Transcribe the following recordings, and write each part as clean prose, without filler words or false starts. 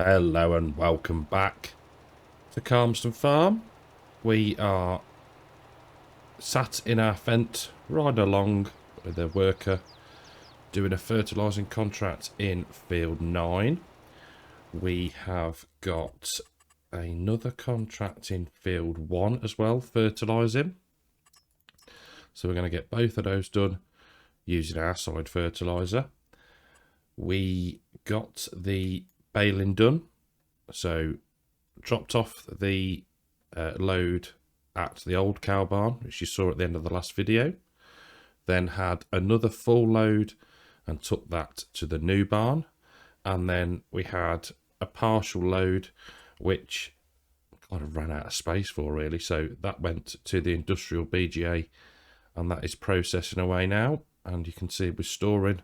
Hello and welcome back to Calmsden Farm. We are sat in our fent riding along with a worker doing a fertilising contract in field 9. We have got another contract in field 1 as well, fertilising. So we're going to get both of those done using our solid fertiliser. We got the baling done, so dropped off the load at the old cow barn, which you saw at the end of the last video, then had another full load and took that to the new barn, and then we had a partial load which kind of ran out of space for, really, so that went to the industrial BGA and that is processing away now. And you can see we're storing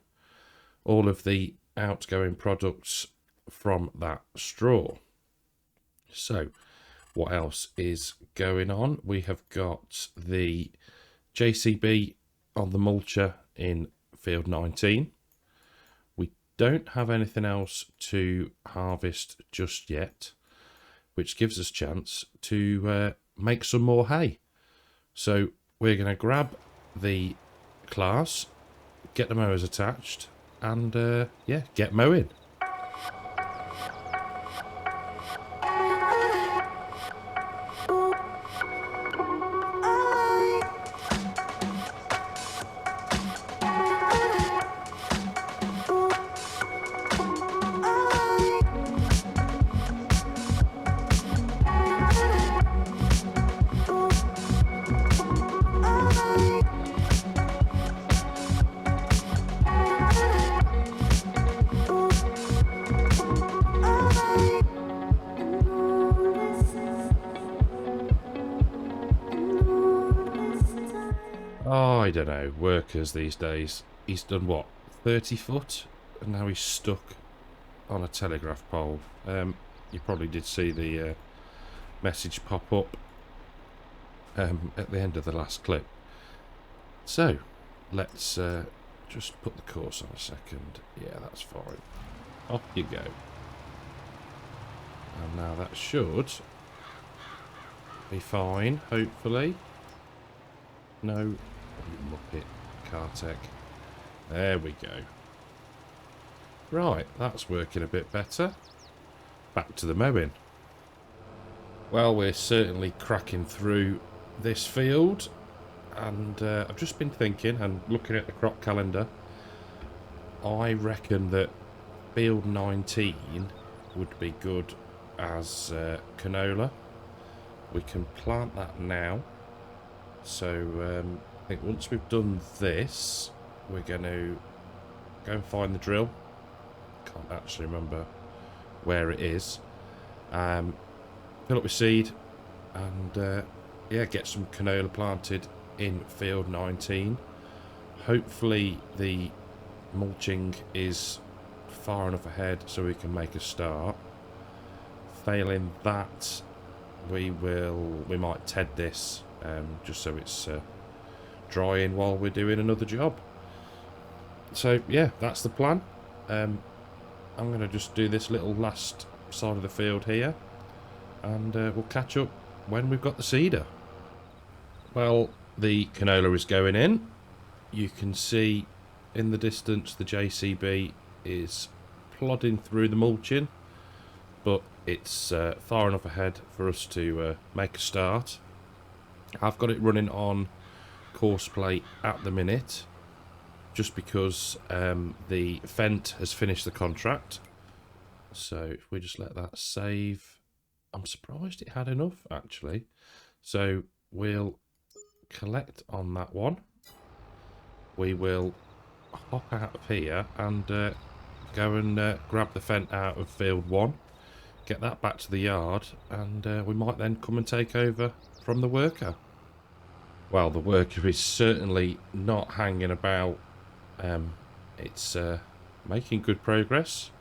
all of the outgoing products from that straw. So what else is going on? We have got the JCB on the mulcher in field 19. We don't have anything else to harvest just yet, which gives us a chance to make some more hay. So we're going to grab the Claas, get the mowers attached, and yeah, get mowing. Oh, I don't know, workers these days. He's done what, 30 foot? And now he's stuck on a telegraph pole. You probably did see the message pop up at the end of the last clip. So, let's just put the course on a second. Yeah, that's fine. Off you go. And now that should be fine, hopefully. No, you muppet, Cartech. There we go. Right, that's working a bit better. Back to the mowing. Well, we're certainly cracking through this field, and I've just been thinking and looking at the crop calendar. I reckon that field 19 would be good as canola. We can plant that now. So I think once we've done this, we're going to go and find the drill. Can't actually remember where it is. Fill up with seed and yeah, get some canola planted in field 19. Hopefully the mulching is far enough ahead so we can make a start. Failing that, we might ted this just so it's drying while we're doing another job. So yeah, that's the plan. I'm going to just do this little last side of the field here, and we'll catch up when we've got the seeder. Well, the canola is going in. You can see in the distance the JCB is plodding through the mulching, but it's far enough ahead for us to make a start. I've got it running on course plate at the minute, just because the fent has finished the contract. So if we just let that save, I'm surprised it had enough actually. So we'll collect on that one. We will hop out of here and go and grab the fent out of field 1, get that back to the yard, and we might then come and take over from the worker. Well, the worker is certainly not hanging about. It's making good progress.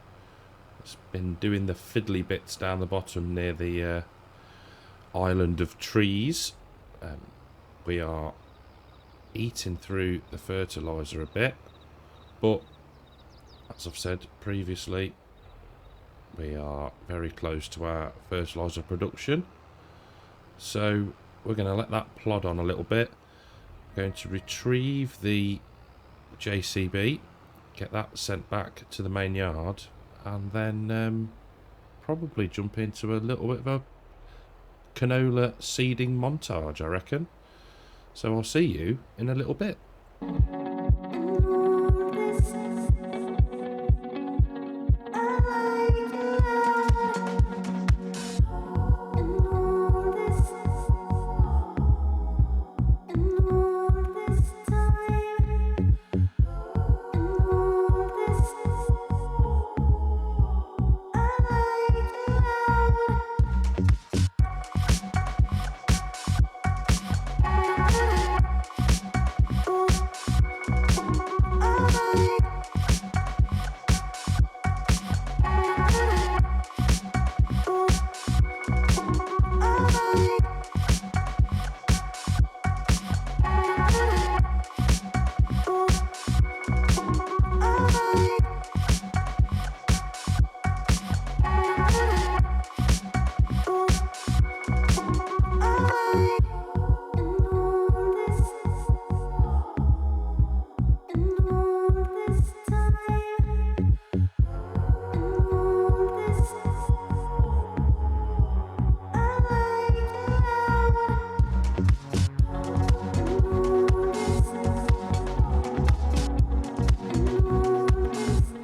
It's been doing the fiddly bits down the bottom near the island of trees. We are eating through the fertiliser a bit, but as I've said previously, we are very close to our fertiliser production. So we're going to let that plod on a little bit. We're going to retrieve the JCB, get that sent back to the main yard, and then probably jump into a little bit of a canola seeding montage, I reckon. So I'll see you in a little bit.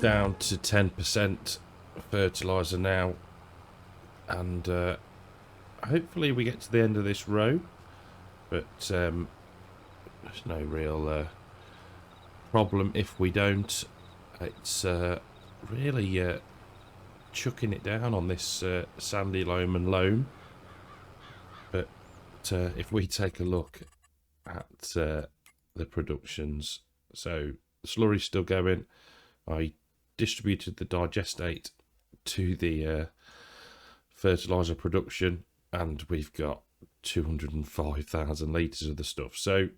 Down to 10% fertiliser now, and hopefully we get to the end of this row, but there's no real problem if we don't. It's really chucking it down on this sandy loam and loam, but if we take a look at the productions, so the slurry's still going. I distributed the digestate to the fertiliser production, and we've got 205,000 litres of the stuff. So,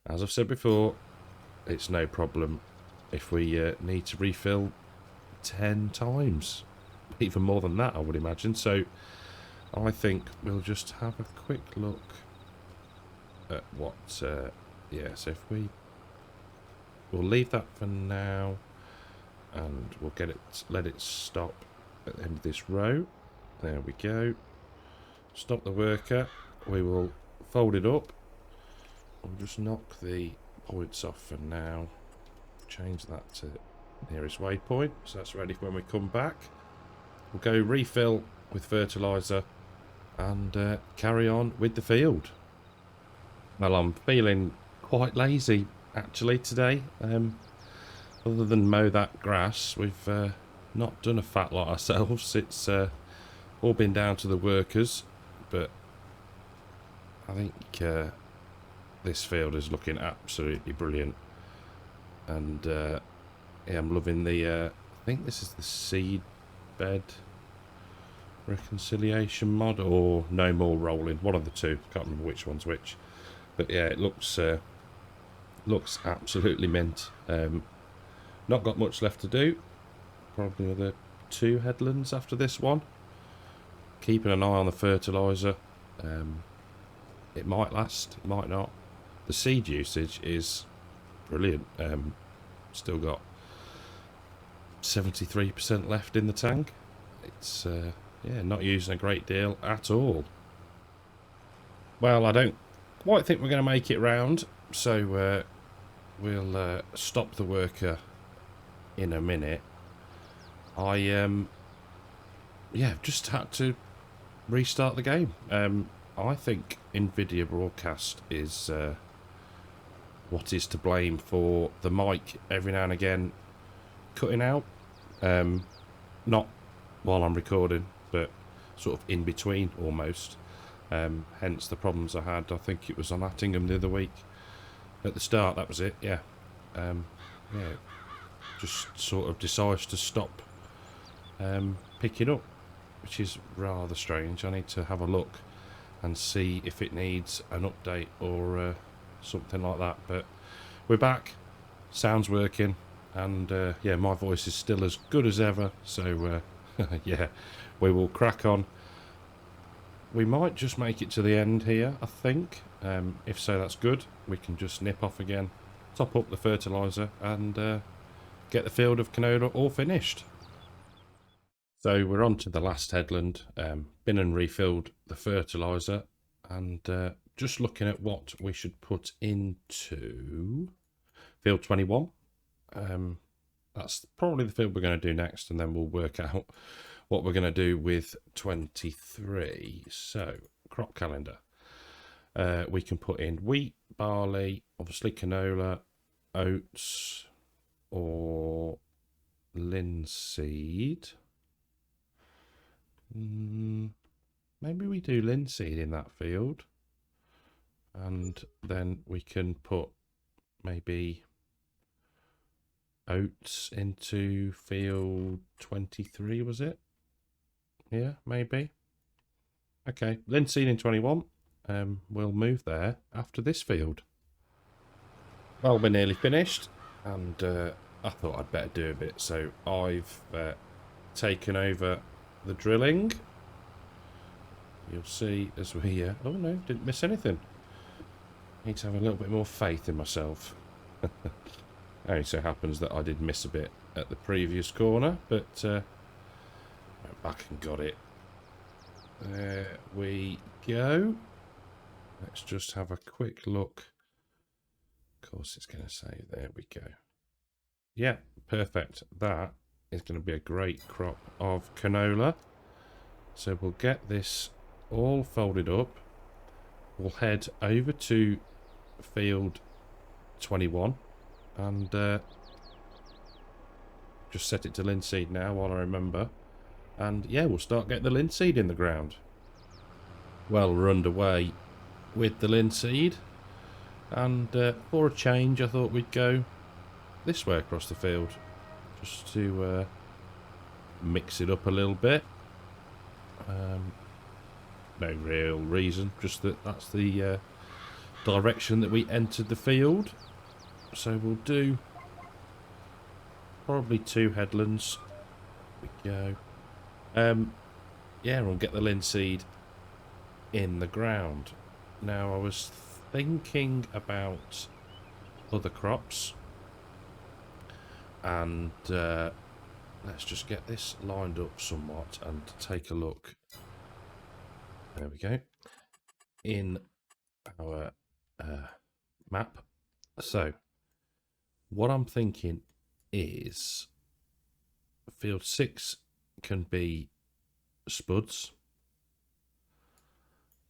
as I've said before, it's no problem if we need to refill 10 times. Even more than that, I would imagine. So, I think we'll just have a quick look at what... yeah, so if we'll leave that for now, and we'll let it stop at the end of this row. There we go. Stop the worker. We will fold it up. We'll just knock the points off for now. Change that to nearest waypoint, so that's ready for when we come back. We'll go refill with fertiliser and carry on with the field. Well, I'm feeling quite lazy actually today. Other than mow that grass, we've not done a fat lot ourselves. It's all been down to the workers, but I think this field is looking absolutely brilliant, and yeah, I'm loving the I think this is the seed bed reconciliation mod, or no more rolling, one of the two, can't remember which one's which, but yeah, it looks absolutely mint. Not got much left to do. Probably another 2 headlands after this one. Keeping an eye on the fertiliser. It might last, it might not. The seed usage is brilliant. Still got 73% left in the tank. It's yeah, not using a great deal at all. Well, I don't quite think we're going to make it round, so we'll stop the worker in a minute. I yeah, just had to restart the game. I think NVIDIA Broadcast is what is to blame for the mic every now and again cutting out. Not while I'm recording, but sort of in between almost. Hence the problems I had. I think it was on Attingham the other week. At the start, that was it, yeah. Yeah, just sort of decides to stop picking up, which is rather strange. I need to have a look and see if it needs an update or something like that. But we're back, sound's working, and yeah, my voice is still as good as ever, so Yeah, we will crack on. We might just make it to the end here, I think. If so, that's good. We can just nip off again, top up the fertiliser, and get the field of canola all finished. So we're on to the last headland. Been and refilled the fertiliser, and just looking at what we should put into field 21. That's probably the field we're going to do next, and then we'll work out what we're going to do with 23. So, crop calendar. We can put in wheat, barley, obviously canola, oats, or linseed. Maybe we do linseed in that field. And then we can put maybe oats into field 23, was it? Yeah, maybe. Okay, linseed in 21. We'll move there after this field. Well, we're nearly finished, and I thought I'd better do a bit, so I've taken over the drilling. You'll see as we... oh no, didn't miss anything. Need to have a little bit more faith in myself. Only so happens that I did miss a bit at the previous corner, but went back and got it. There we go. Let's just have a quick look. Of course it's going to say, there we go. Yeah, perfect. That is going to be a great crop of canola. So we'll get this all folded up. We'll head over to field 21 and just set it to linseed now while I remember. And yeah, we'll start getting the linseed in the ground. Well, we're underway with the linseed, and for a change I thought we'd go this way across the field just to mix it up a little bit. No real reason, just that that's the direction that we entered the field. So we'll do probably 2 headlands. There we go. Yeah, we'll get the linseed in the ground. Now I was thinking about other crops, and let's just get this lined up somewhat and take a look. There we go. In our map. So what I'm thinking is field 6 can be spuds,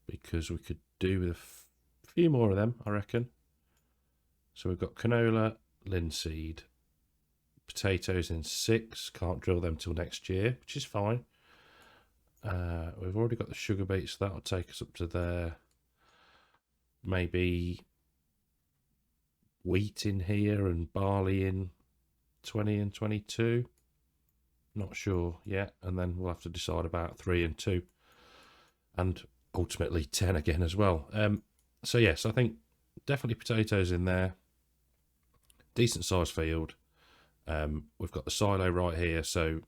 because we could do with a few more of them, I reckon. So we've got canola, linseed, potatoes in 6. Can't drill them till next year, which is fine. We've already got the sugar beets, so that'll take us up to there. Maybe wheat in here and barley in 20 and 22. Not sure yet. And then we'll have to decide about 3 and 2. And ultimately 10 again as well. So yes, I think definitely potatoes in there. Decent sized field. We've got the silo right here, so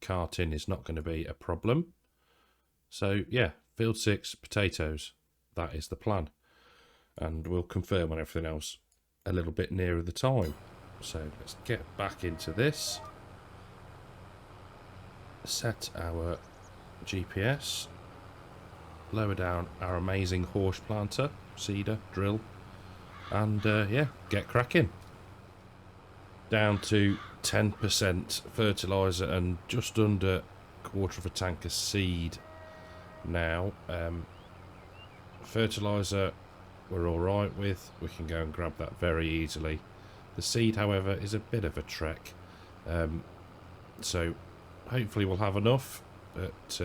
carting is not going to be a problem. So yeah, field 6, potatoes. That is the plan. And we'll confirm on everything else a little bit nearer the time. So let's get back into this. Set our GPS. Lower down our amazing horse planter, seeder, drill. And yeah, get cracking. Down to 10% fertiliser and just under a quarter of a tank of seed now. Fertiliser we're alright with. We can go and grab that very easily. The seed, however, is a bit of a trek. So hopefully we'll have enough, but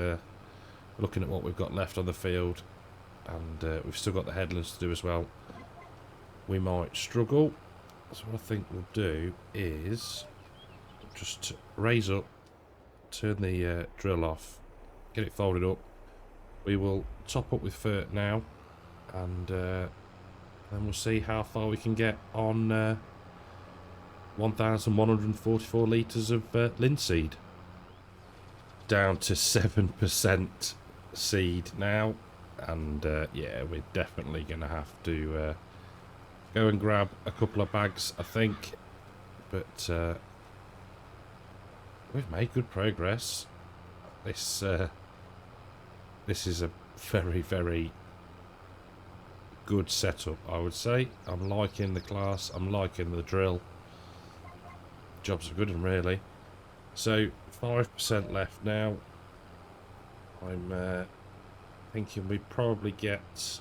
looking at what we've got left on the field, and we've still got the headlands to do as well, we might struggle. So what I think we'll do is just raise up, turn the drill off, get it folded up. We will top up with fert now, and then we'll see how far we can get on 1,144 litres of linseed. down to 7% seed now, and yeah, we're definitely going to have to go and grab a couple of bags, I think. But we've made good progress. This is a very, very good setup, I would say. I'm liking the Claas, I'm liking the drill. Jobs are good and really. So 5% left now. I'm thinking we probably get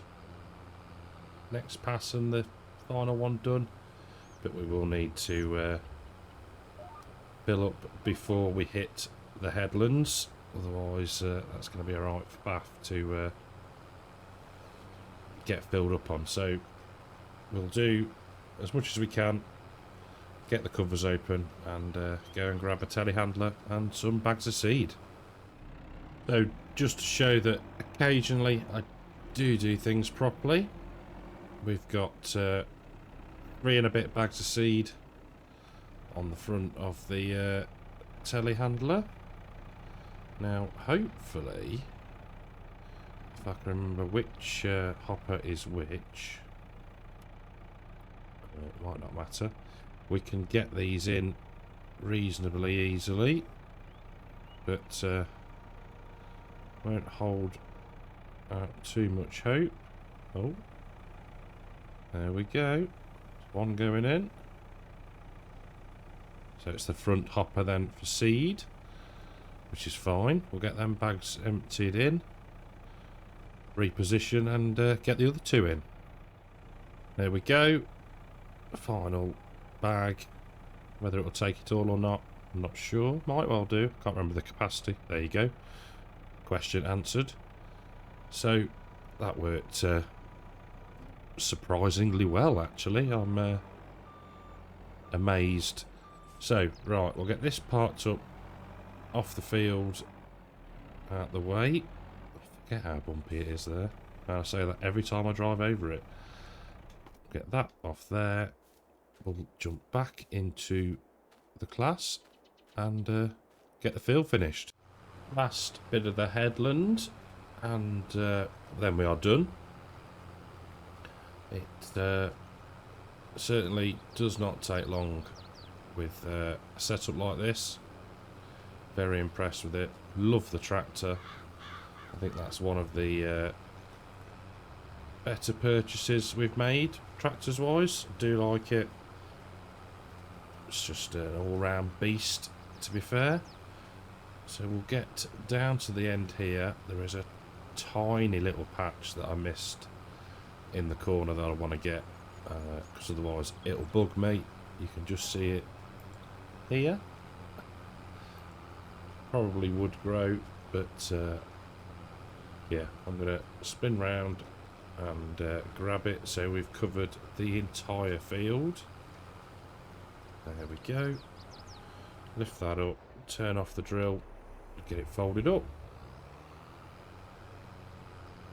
next pass and the final one done, but we will need to fill up before we hit the headlands. Otherwise, that's going to be a right faff to get filled up on. So we'll do as much as we can, get the covers open, and go and grab a telehandler and some bags of seed. So just to show that occasionally I do things properly, we've got 3 and a bit bags of seed on the front of the telehandler. Now, hopefully, if I can remember which hopper is which, it might not matter. We can get these in reasonably easily, but won't hold out too much hope. Oh, there we go. One going in. So it's the front hopper then for seed, which is fine. We'll get them bags emptied in, reposition, and get the other 2 in. There we go. Final bag. Whether it will take it all or not, I'm not sure. Might well do. Can't remember the capacity. There you go. Question answered. So that worked surprisingly well, actually. I'm amazed. So, right, we'll get this parked up off the field out the way. I forget how bumpy it is there. I say that every time I drive over it. Get that off there. We'll jump back into the Claas and get the field finished. Last bit of the headland, and then we are done. It certainly does not take long with a setup like this. Very impressed with it. Love the tractor. I think that's one of the better purchases we've made, tractors wise. Do like it. It's just an all-round beast, to be fair. So we'll get down to the end here. There is a tiny little patch that I missed in the corner that I want to get, because otherwise it'll bug me. You can just see it here. Probably would grow, but yeah, I'm going to spin round and grab it so we've covered the entire field. There we go. Lift that up, turn off the drill, get it folded up.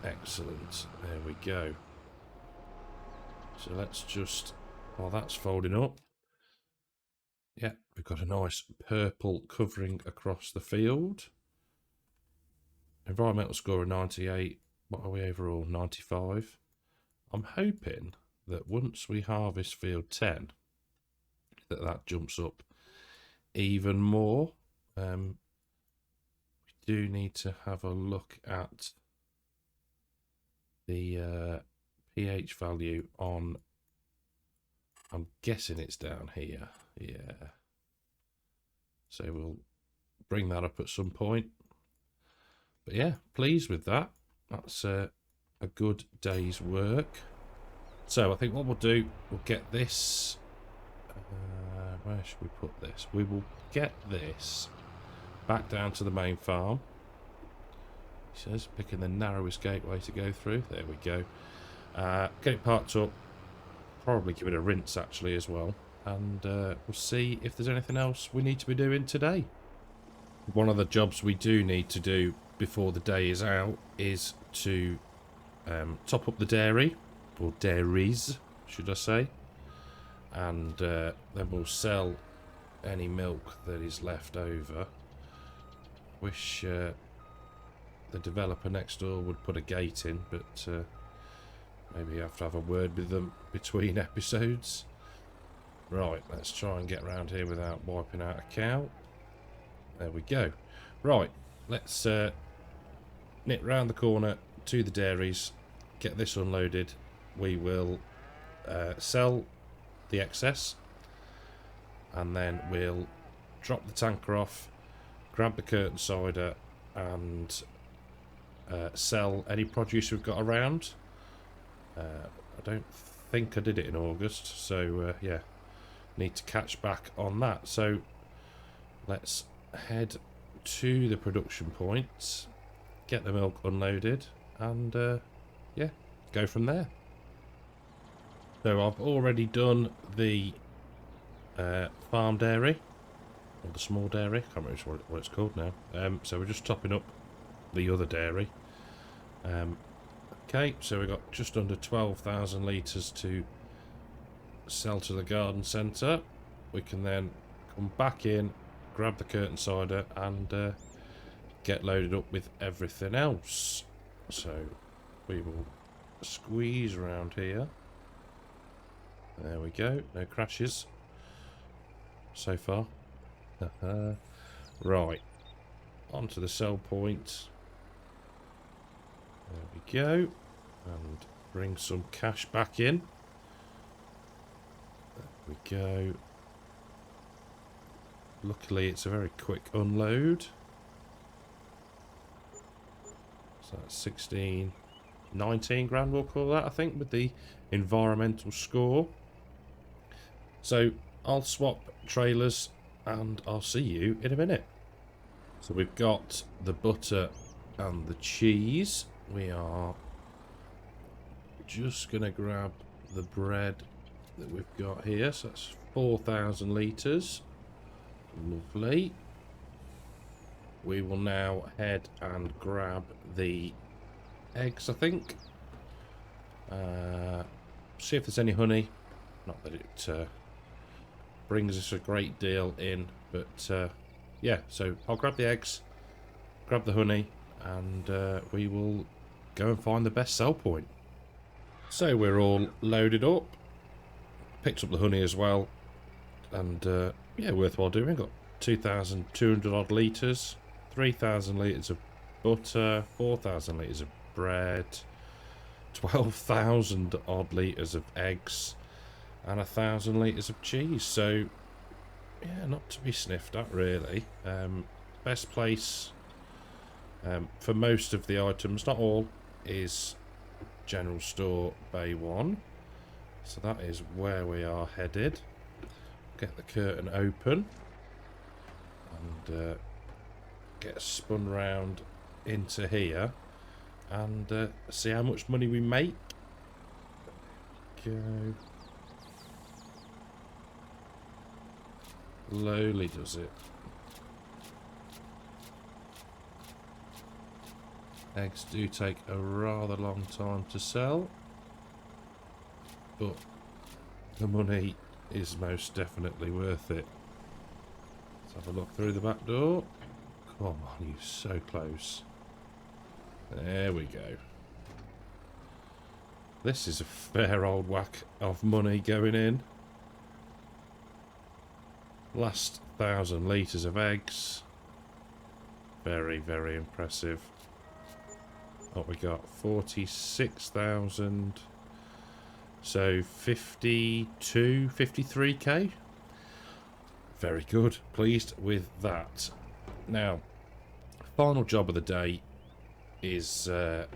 Excellent. There we go. So let's just, while that's folding up, yeah, we've got a nice purple covering across the field. Environmental score of 98. What are we overall? 95. I'm hoping that once we harvest field 10, that jumps up even more. We do need to have a look at the pH value on, I'm guessing it's down here. Yeah. So we'll bring that up at some point. But yeah, pleased with that. That's a good day's work. So I think what we'll do, we'll get this. Where should we put this? We will get this back down to the main farm. He says, picking the narrowest gateway to go through. There we go. Get it parked up. Probably give it a rinse actually as well. And we'll see if there's anything else we need to be doing today. One of the jobs we do need to do before the day is out is to top up the dairy, or dairies, should I say. And then we'll sell any milk that is left over, Wish the developer next door would put a gate in, but maybe you have to have a word with them between episodes. Right, let's try and get around here without wiping out a cow. There we go. Right, let's nip round the corner to the dairies, get this unloaded. We will sell the excess, and then we'll drop the tanker off, grab the curtain cider, and sell any produce we've got around. I don't think I did it in August, so yeah, need to catch back on that. So let's head to the production point, get the milk unloaded, and yeah, go from there. So I've already done the farm dairy, or the small dairy, can't remember what it's called now. So we're just topping up the other dairy. Okay, so we've got just under 12,000 litres to sell to the garden centre. We can then come back in, grab the curtain cider, and get loaded up with everything else. So we will squeeze around here. There we go, no crashes so far. Right, onto the sell point. There we go, and bring some cash back in. There we go. Luckily it's a very quick unload. So that's 16, 19 grand we'll call that, I think, with the environmental score. So I'll swap trailers and I'll see you in a minute. So we've got the butter and the cheese. We are just going to grab the bread that we've got here. So that's 4,000 litres. Lovely. We will now head and grab the eggs, I think. See if there's any honey. Not that it brings us a great deal in, but yeah, so I'll grab the eggs, grab the honey, and we will go and find the best sell point. So we're all loaded up, picked up the honey as well, and yeah, worthwhile doing. We've got 2,200 odd litres, 3,000 litres of butter, 4,000 litres of bread, 12,000 odd litres of eggs, and 1,000 litres of cheese. So yeah, not to be sniffed at really. Best place for most of the items, not all, is General Store Bay 1. So that is where we are headed. Get the curtain open and get spun round into here and see how much money we make. Go. Slowly does it. Eggs do take a rather long time to sell, but the money is most definitely worth it. Let's have a look through the back door. Come on, you're so close. There we go. This is a fair old whack of money going in. Last 1,000 litres of eggs. Very, very impressive. What we got? 46,000. So 52, 53k. Very good. Pleased with that. Now, final job of the day is we're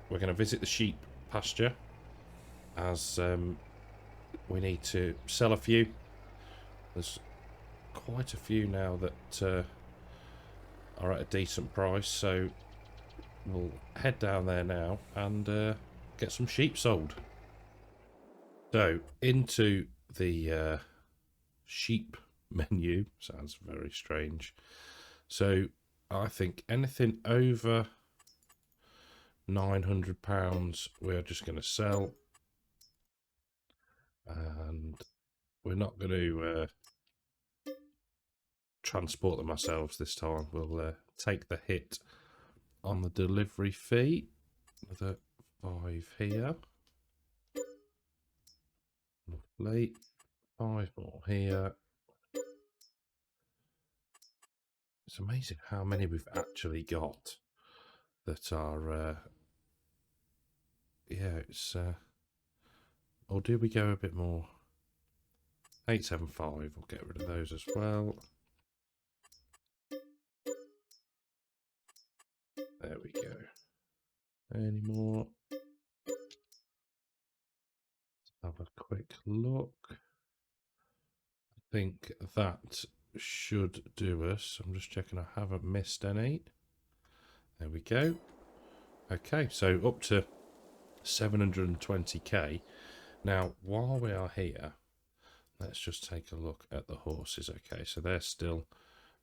going to visit the sheep pasture, as we need to sell a few. There's quite a few now that are at a decent price, so we'll head down there now and get some sheep sold. So into the sheep menu. Sounds very strange. So I think anything over £900 we're just going to sell, and we're not going to transport them ourselves this time. We'll take the hit on the delivery fee. Another 5 here. Lovely. 5 more here. It's amazing how many we've actually got that are, yeah, it's, or do we go a bit more? 875, we'll get rid of those as well. There we go. Any more? Let's have a quick look. I think that should do us. I'm just checking I haven't missed any. There we go. Okay, so up to 720k. Now, while we are here, let's just take a look at the horses. Okay, so they're still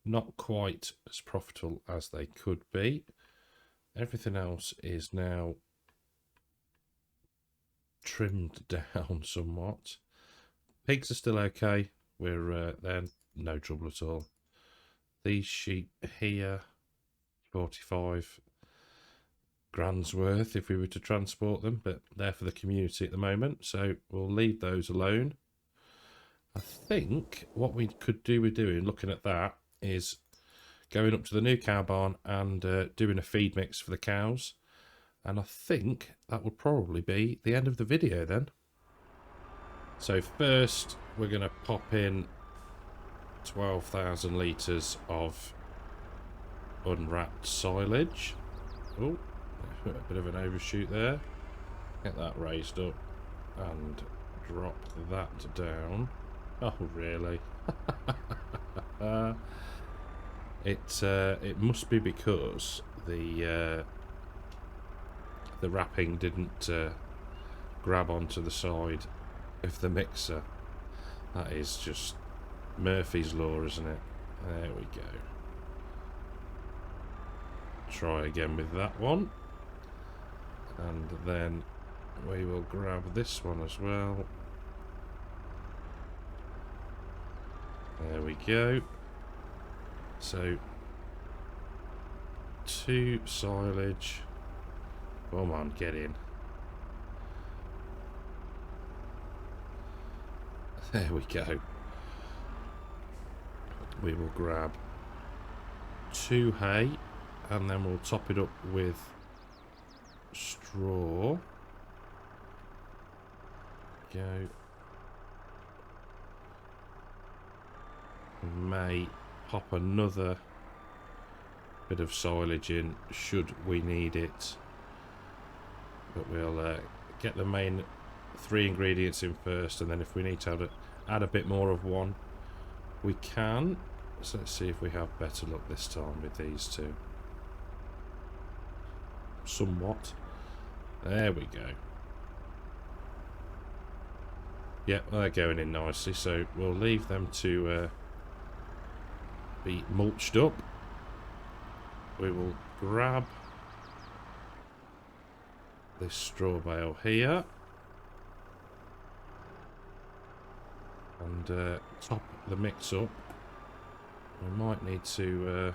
not quite as profitable as they could be. Everything else is now trimmed down somewhat. Pigs are still okay. They're no trouble at all. These sheep here, 45 grand's worth if we were to transport them, but they're for the community at the moment, so we'll leave those alone. I think what we could do with looking at that is going up to the new cow barn and doing a feed mix for the cows, and I think that would probably be the end of the video then. So first we're going to pop in 12,000 litres of unwrapped silage. Oh, a bit of an overshoot there. Get that raised up and drop that down. Oh, really? It must be because the wrapping didn't grab onto the side of the mixer. That is just Murphy's Law, isn't it? There we go. Try again with that one. And then we will grab this one as well. There we go. So 2 silage. Come on, get in. There we go. We will grab 2 hay and then we'll top it up with straw. Go. We may pop another bit of silage in should we need it, but we'll get the main 3 ingredients in first, and then if we need to add a bit more of one, we can. So let's see if we have better luck this time with these two. Somewhat. There we go. Yep, they're going in nicely, so we'll leave them to be mulched up. We will grab this straw bale here and top the mix up. We might need to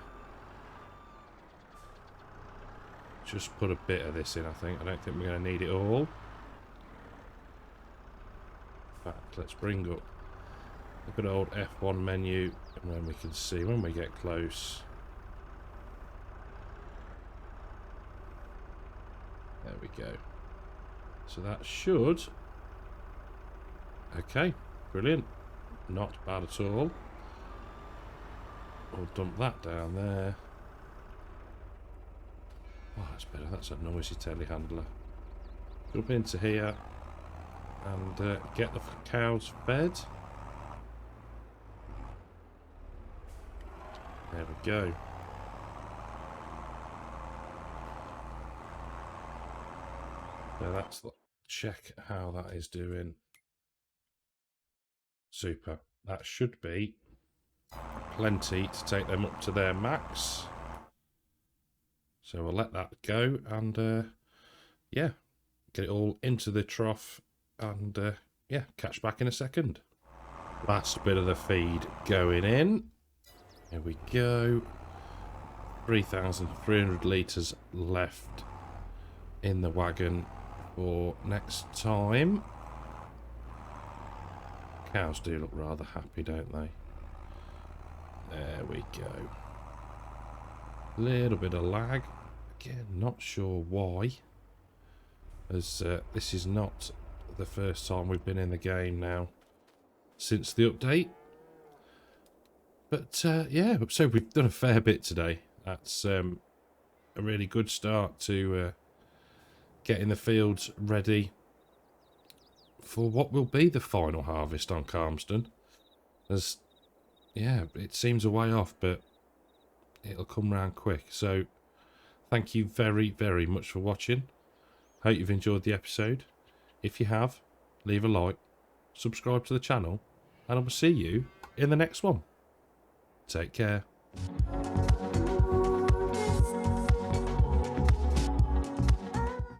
just put a bit of this in, I think. I don't think we're going to need it all. In fact, let's bring up the good old F1 menu, and then we can see when we get close. There we go. So that should... Okay, brilliant. Not bad at all. We'll dump that down there. Oh, that's better. That's a noisy telehandler. Jump into here and get the cows fed. There we go. So that's check how that is doing. Super. That should be plenty to take them up to their max. So we'll let that go and yeah, get it all into the trough and yeah, catch back in a second. Last bit of the feed going in. Here we go. 3,300 litres left in the wagon for next time. Cows do look rather happy, don't they? There we go. Little bit of lag. Again, not sure why. As this is not the first time we've been in the game now since the update. But yeah, so we've done a fair bit today. That's a really good start to getting the fields ready for what will be the final harvest on Calmsden. As yeah, it seems a way off, but it'll come round quick. So thank you very, very much for watching. Hope you've enjoyed the episode. If you have, leave a like, subscribe to the channel, and I will see you in the next one. Take care.